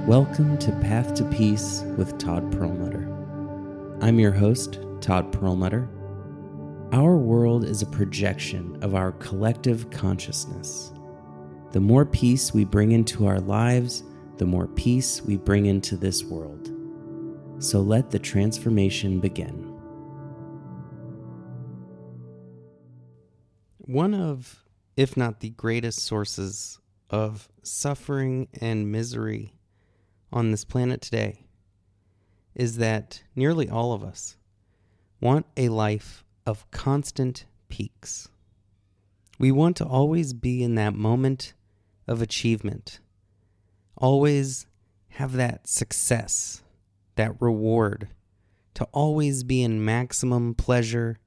Welcome to Path to Peace with Todd Perlmutter. I'm your host, Todd Perlmutter. Our world is a projection of our collective consciousness. The more peace we bring into our lives, the more peace we bring into this world. So let the transformation begin. One of, if not the greatest sources of suffering and misery on this planet today is that nearly all of us want a life of constant peaks. We want to always be in that moment of achievement, always have that success, that reward, to always be in maximum pleasure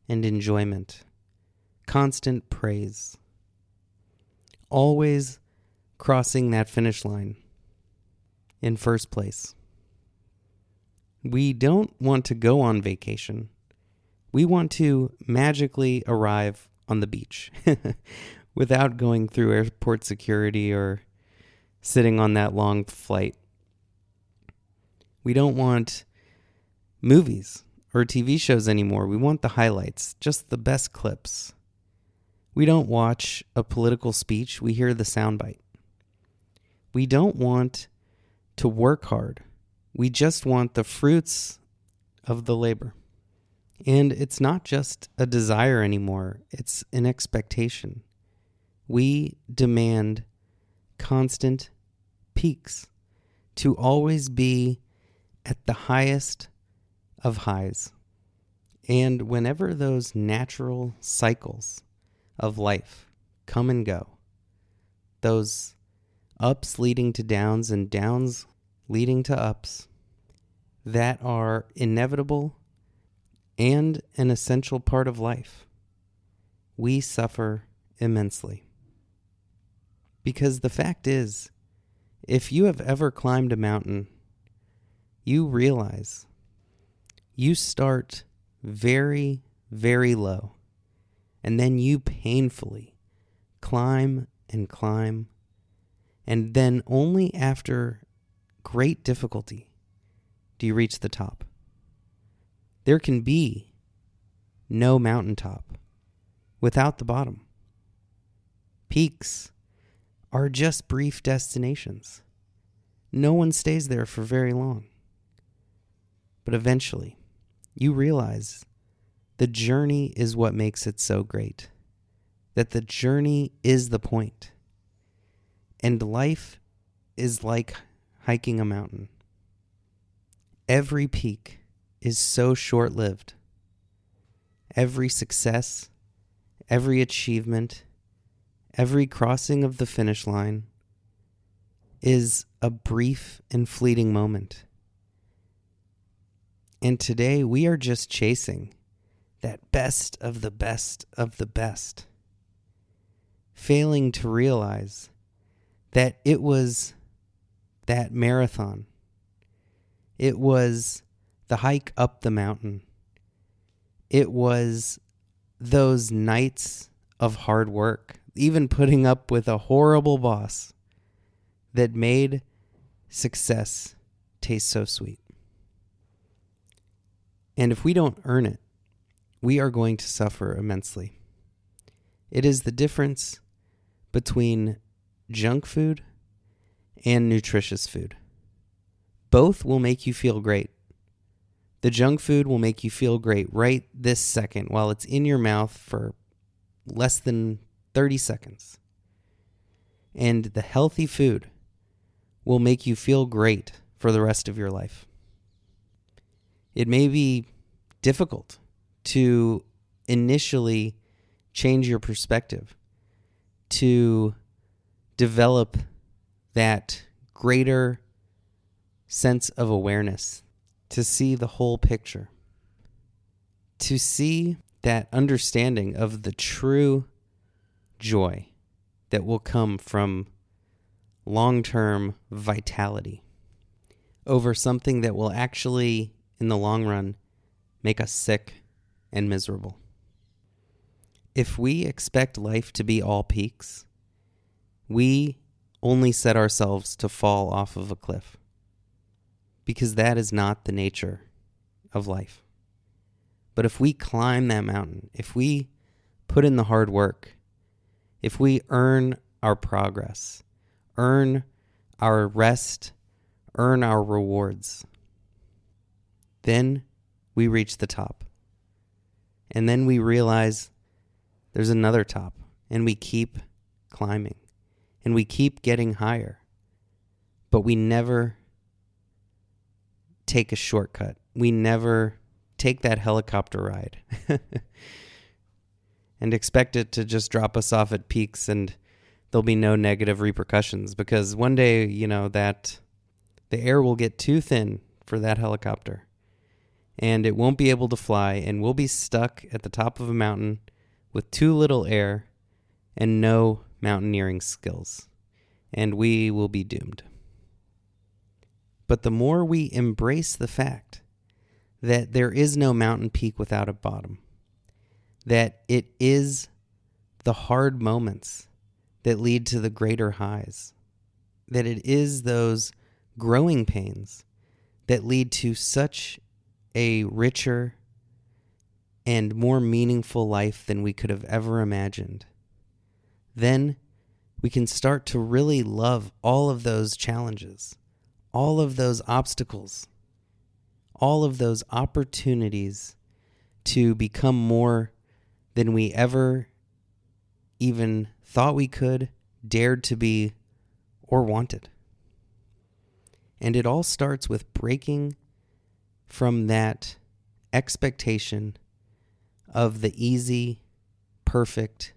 and enjoyment, constant praise, always crossing that finish line in first place. We don't want to go on vacation. We want to magically arrive on the beach without going through airport security or sitting on that long flight. We don't want movies or TV shows anymore. We want the highlights, just the best clips. We don't watch a political speech. We hear the soundbite. We don't want to work hard. We just want the fruits of the labor. And it's not just a desire anymore. It's an expectation. We demand constant peaks, to always be at the highest of highs. And whenever those natural cycles of life come and go, those ups leading to downs and downs leading to ups that are inevitable and an essential part of life, we suffer immensely. Because the fact is, if you have ever climbed a mountain, you realize you start very, very low, and then you painfully climb and climb, and then only after great difficulty do you reach the top. There can be no mountaintop without the bottom. Peaks are just brief destinations. No one stays there for very long. But eventually, you realize the journey is what makes it so great. That the journey is the point. And life is like hiking a mountain. Every peak is so short-lived. Every success, every achievement, every crossing of the finish line is a brief and fleeting moment. And today we are just chasing that best of the best of the best, failing to realize that it was that marathon. It was the hike up the mountain. It was those nights of hard work, even putting up with a horrible boss, that made success taste so sweet. And if we don't earn it, we are going to suffer immensely. It is the difference between junk food and nutritious food. Both will make you feel great. The junk food will make you feel great right this second while it's in your mouth for less than 30 seconds. And the healthy food will make you feel great for the rest of your life. It may be difficult to initially change your perspective, to develop that greater sense of awareness, to see the whole picture, to see that understanding of the true joy that will come from long-term vitality over something that will actually, in the long run, make us sick and miserable. If we expect life to be all peaks, we only set ourselves to fall off of a cliff, because that is not the nature of life. But if we climb that mountain, if we put in the hard work, if we earn our progress, earn our rest, earn our rewards, then we reach the top. And then we realize there's another top, and we keep climbing, and we keep getting higher. But we never take a shortcut. We never take that helicopter ride and expect it to just drop us off at peaks and there'll be no negative repercussions, because one day, that the air will get too thin for that helicopter and it won't be able to fly, and we'll be stuck at the top of a mountain with too little air and no mountaineering skills, and we will be doomed. But the more we embrace the fact that there is no mountain peak without a bottom, that it is the hard moments that lead to the greater highs, that it is those growing pains that lead to such a richer and more meaningful life than we could have ever imagined, then we can start to really love all of those challenges, all of those obstacles, all of those opportunities to become more than we ever even thought we could, dared to be, or wanted. And it all starts with breaking from that expectation of the easy, perfect,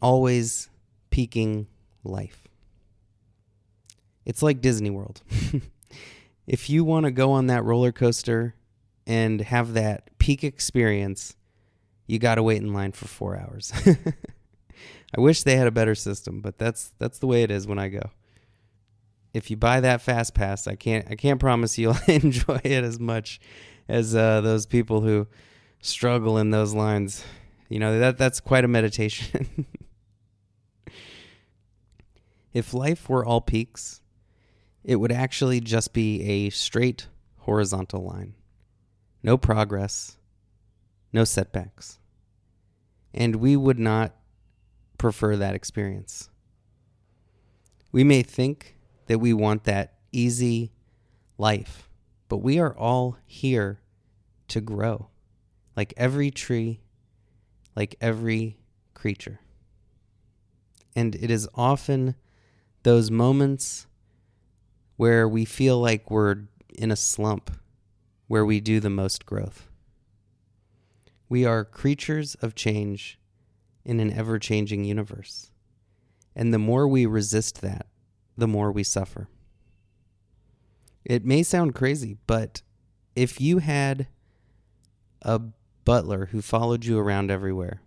always peaking life. It's like Disney World. If you want to go on that roller coaster and have that peak experience, you got to wait in line for 4 hours. I wish they had a better system, but that's the way it is when I go. If you buy that fast pass, I can't promise you'll enjoy it as much as those people who struggle in those lines. That's quite a meditation. If life were all peaks, it would actually just be a straight horizontal line. No progress, no setbacks. And we would not prefer that experience. We may think that we want that easy life, but we are all here to grow, like every tree, like every creature. And it is often those moments where we feel like we're in a slump where we do the most growth. We are creatures of change in an ever-changing universe. And the more we resist that, the more we suffer. It may sound crazy, but if you had a butler who followed you around everywhere,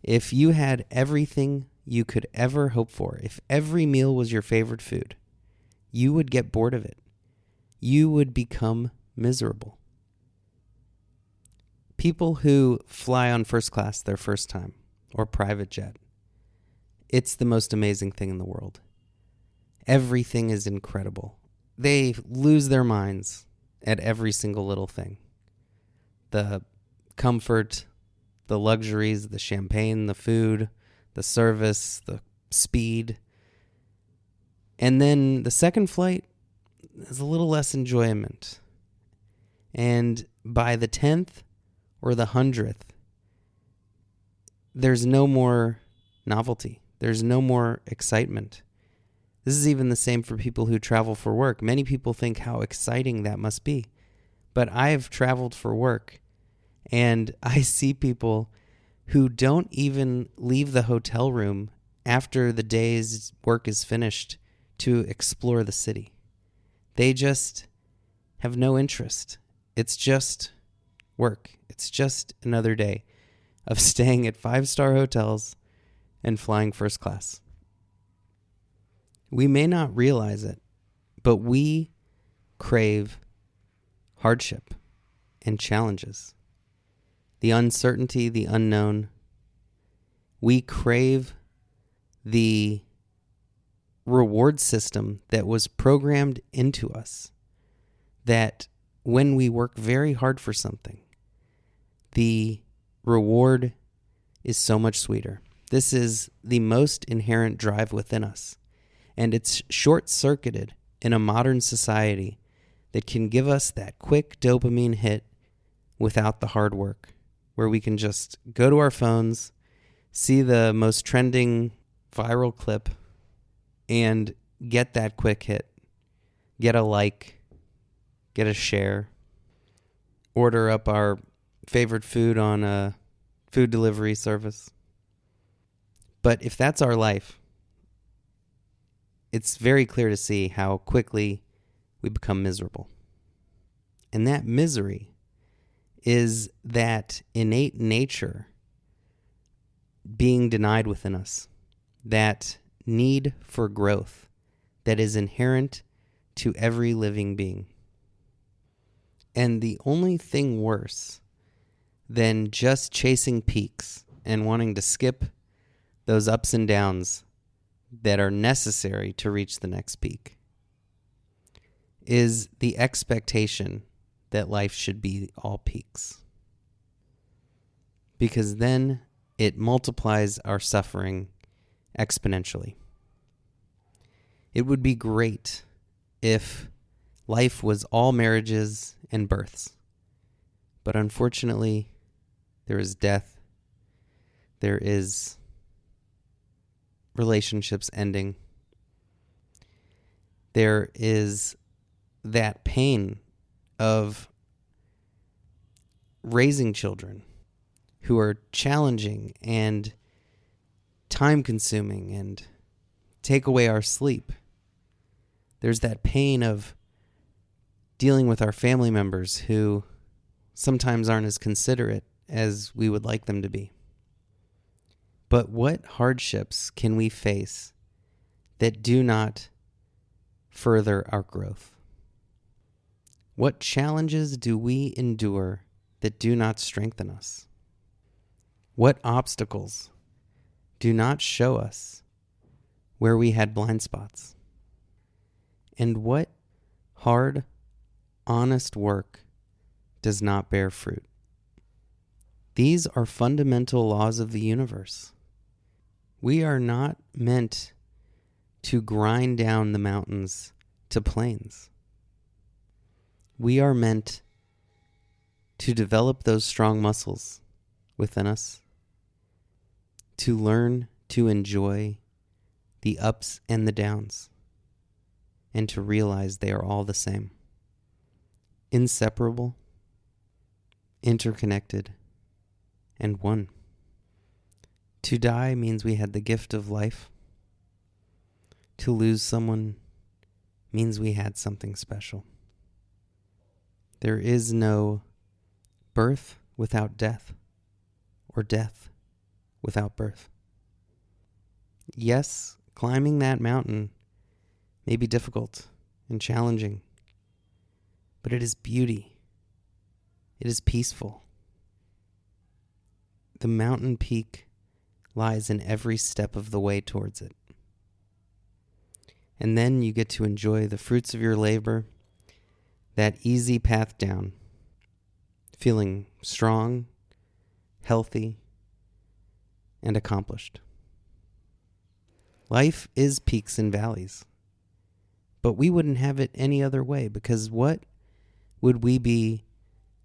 if you had everything you could ever hope for, if every meal was your favorite food, you would get bored of it. You would become miserable. People who fly on first class their first time, or private jet, it's the most amazing thing in the world. Everything is incredible. They lose their minds at every single little thing. The comfort, the luxuries, the champagne, the food, the service, the speed. And then the second flight is a little less enjoyment. And by the 10th or the 100th, there's no more novelty. There's no more excitement. This is even the same for people who travel for work. Many people think how exciting that must be. But I've traveled for work, and I see people who don't even leave the hotel room after the day's work is finished to explore the city. They just have no interest. It's just work. It's just another day of staying at 5-star hotels and flying first class. We may not realize it, but we crave hardship and challenges, the uncertainty, the unknown. We crave the reward system that was programmed into us, that when we work very hard for something, the reward is so much sweeter. This is the most inherent drive within us, and it's short-circuited in a modern society that can give us that quick dopamine hit without the hard work, where we can just go to our phones, see the most trending viral clip, and get that quick hit. Get a like, get a share, order up our favorite food on a food delivery service. But if that's our life, it's very clear to see how quickly we become miserable. And that misery is that innate nature being denied within us, that need for growth that is inherent to every living being. And the only thing worse than just chasing peaks and wanting to skip those ups and downs that are necessary to reach the next peak is the expectation that life should be all peaks. Because then it multiplies our suffering exponentially. It would be great if life was all marriages and births. But unfortunately, there is death. There is relationships ending. There is that pain of raising children who are challenging and time-consuming and take away our sleep. There's that pain of dealing with our family members who sometimes aren't as considerate as we would like them to be. But what hardships can we face that do not further our growth? What challenges do we endure that do not strengthen us? What obstacles do not show us where we had blind spots? And what hard, honest work does not bear fruit? These are fundamental laws of the universe. We are not meant to grind down the mountains to plains. We are meant to develop those strong muscles within us, to learn to enjoy the ups and the downs, and to realize they are all the same, inseparable, interconnected, and one. To die means we had the gift of life. To lose someone means we had something special. There is no birth without death, or death without birth. Yes, climbing that mountain may be difficult and challenging, but it is beauty. It is peaceful. The mountain peak lies in every step of the way towards it. And then you get to enjoy the fruits of your labor, that easy path down, feeling strong, healthy, and accomplished. Life is peaks and valleys, but we wouldn't have it any other way, because what would we be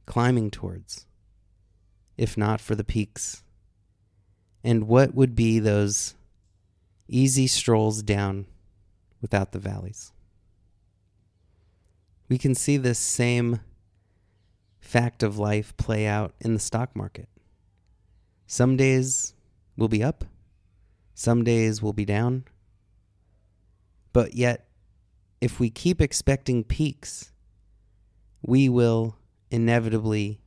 climbing towards if not for the peaks? And what would be those easy strolls down without the valleys? We can see this same fact of life play out in the stock market. Some days we'll be up, some days we'll be down. But yet, if we keep expecting peaks, we will inevitably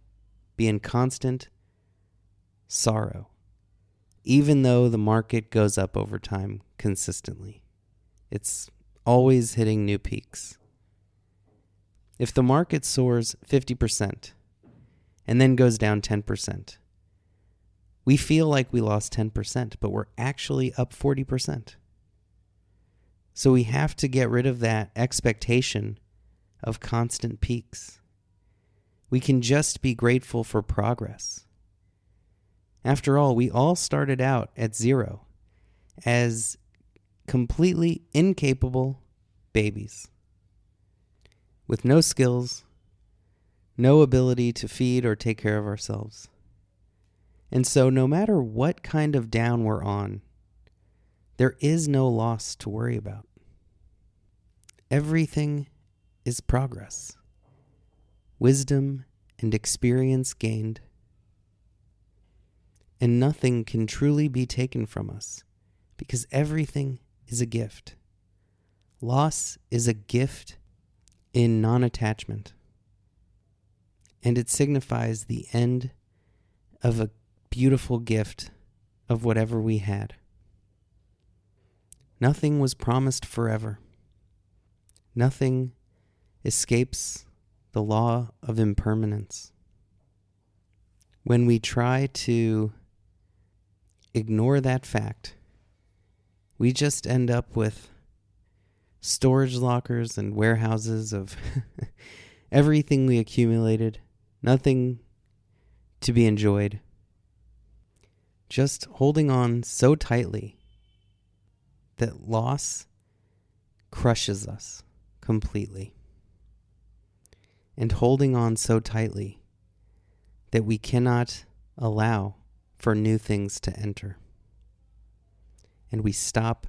be in constant sorrow, even though the market goes up over time consistently. It's always hitting new peaks. If the market soars 50% and then goes down 10%, we feel like we lost 10%, but we're actually up 40%. So we have to get rid of that expectation of constant peaks. We can just be grateful for progress. After all, we all started out at zero as completely incapable babies with no skills, no ability to feed or take care of ourselves. And so no matter what kind of down we're on, there is no loss to worry about. Everything is progress, wisdom and experience gained, and nothing can truly be taken from us because everything is a gift. Loss is a gift in non-attachment, and it signifies the end of a beautiful gift of whatever we had. Nothing was promised forever. Nothing escapes the law of impermanence. When we try to ignore that fact, we just end up with storage lockers and warehouses of everything we accumulated, nothing to be enjoyed, just holding on so tightly that loss crushes us completely, and holding on so tightly that we cannot allow for new things to enter, and we stop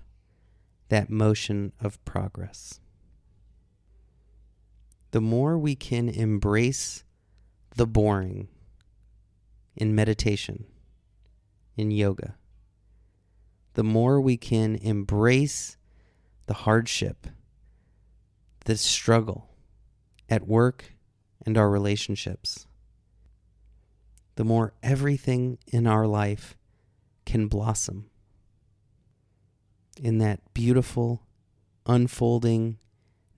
that motion of progress. The more we can embrace the boring in meditation, in yoga, the more we can embrace the hardship, the struggle at work and our relationships, the more everything in our life can blossom in that beautiful, unfolding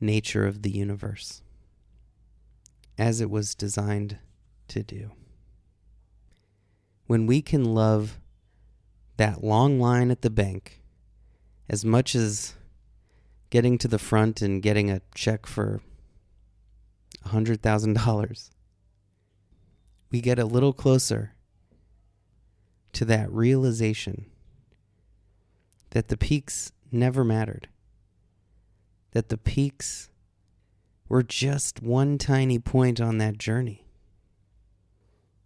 nature of the universe, as it was designed to do. When we can love that long line at the bank as much as getting to the front and getting a check for $100,000, we get a little closer to that realization that the peaks never mattered, that the peaks were just one tiny point on that journey,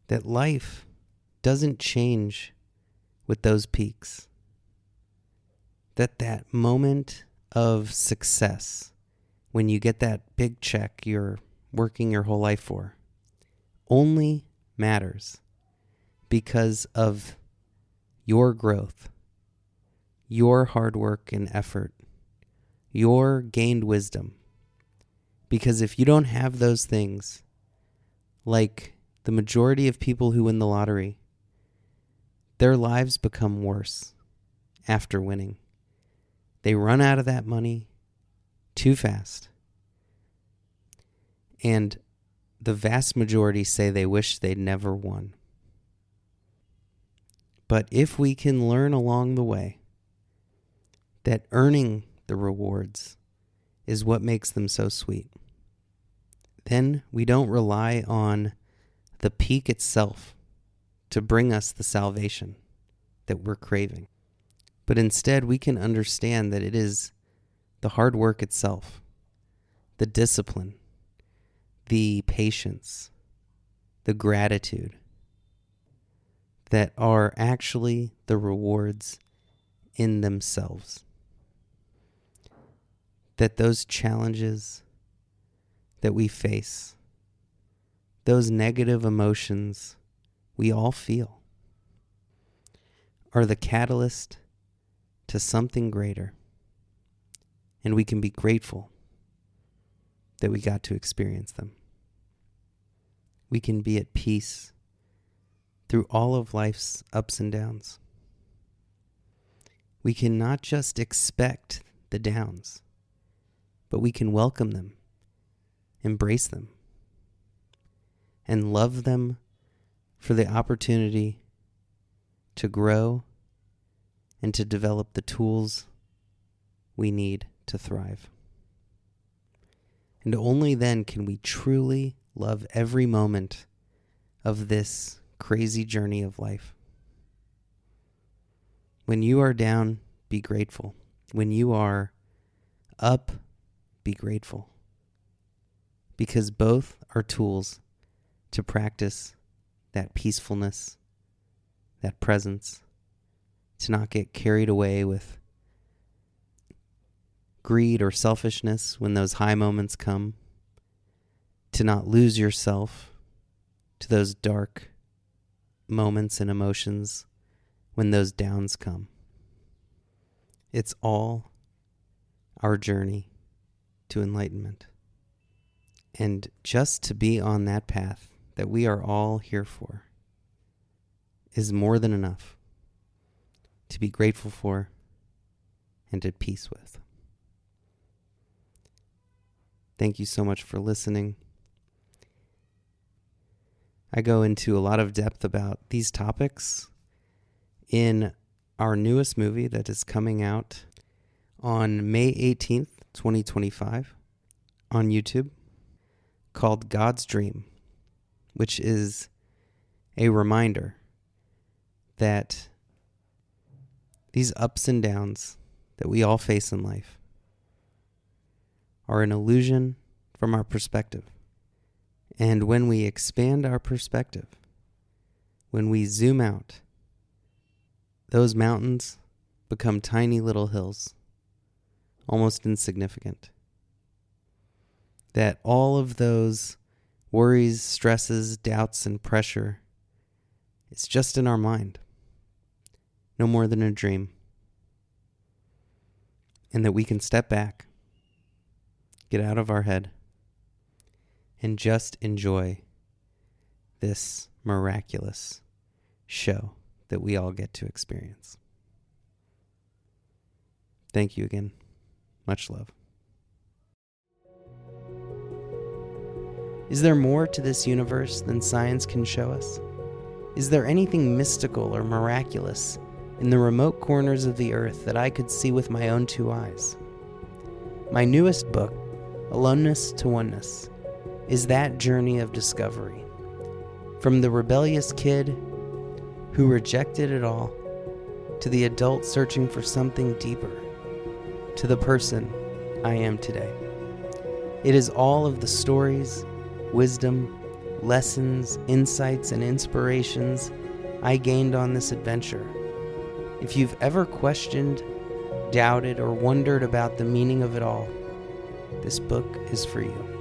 that life doesn't change with those peaks, that moment of success, when you get that big check you're working your whole life for, only matters because of your growth, your hard work and effort, your gained wisdom. Because if you don't have those things, like the majority of people who win the lottery, their lives become worse after winning. They run out of that money too fast. And the vast majority say they wish they'd never won. But if we can learn along the way that earning the rewards is what makes them so sweet, then we don't rely on the peak itself to bring us the salvation that we're craving. But instead, we can understand that it is the hard work itself, the discipline, the patience, the gratitude that are actually the rewards in themselves. That those challenges that we face, those negative emotions we all feel, are the catalyst to something greater. And we can be grateful that we got to experience them. We can be at peace through all of life's ups and downs. We can not just expect the downs, but we can welcome them, embrace them, and love them for the opportunity to grow and to develop the tools we need to thrive. And only then can we truly love every moment of this crazy journey of life. When you are down, be grateful. When you are up, be grateful. Because both are tools to practice that peacefulness, that presence, to not get carried away with greed or selfishness when those high moments come, to not lose yourself to those dark moments and emotions when those downs come. It's all our journey to enlightenment. And just to be on that path that we are all here for is more than enough to be grateful for and at peace with. Thank you so much for listening. I go into a lot of depth about these topics in our newest movie that is coming out on May 18th, 2025 on YouTube, called God's Dream, which is a reminder that these ups and downs that we all face in life are an illusion from our perspective. And when we expand our perspective, when we zoom out, those mountains become tiny little hills, almost insignificant. That all of those worries, stresses, doubts, and pressure is just in our mind, no more than a dream. And that we can step back, get out of our head, and just enjoy this miraculous show that we all get to experience. Thank you again. Much love. Is there more to this universe than science can show us? Is there anything mystical or miraculous in the remote corners of the earth that I could see with my own two eyes? My newest book, Aloneness to Oneness, is that journey of discovery. From the rebellious kid who rejected it all, to the adult searching for something deeper, to the person I am today. It is all of the stories, wisdom, lessons, insights, and inspirations I gained on this adventure. If you've ever questioned, doubted, or wondered about the meaning of it all, this book is for you.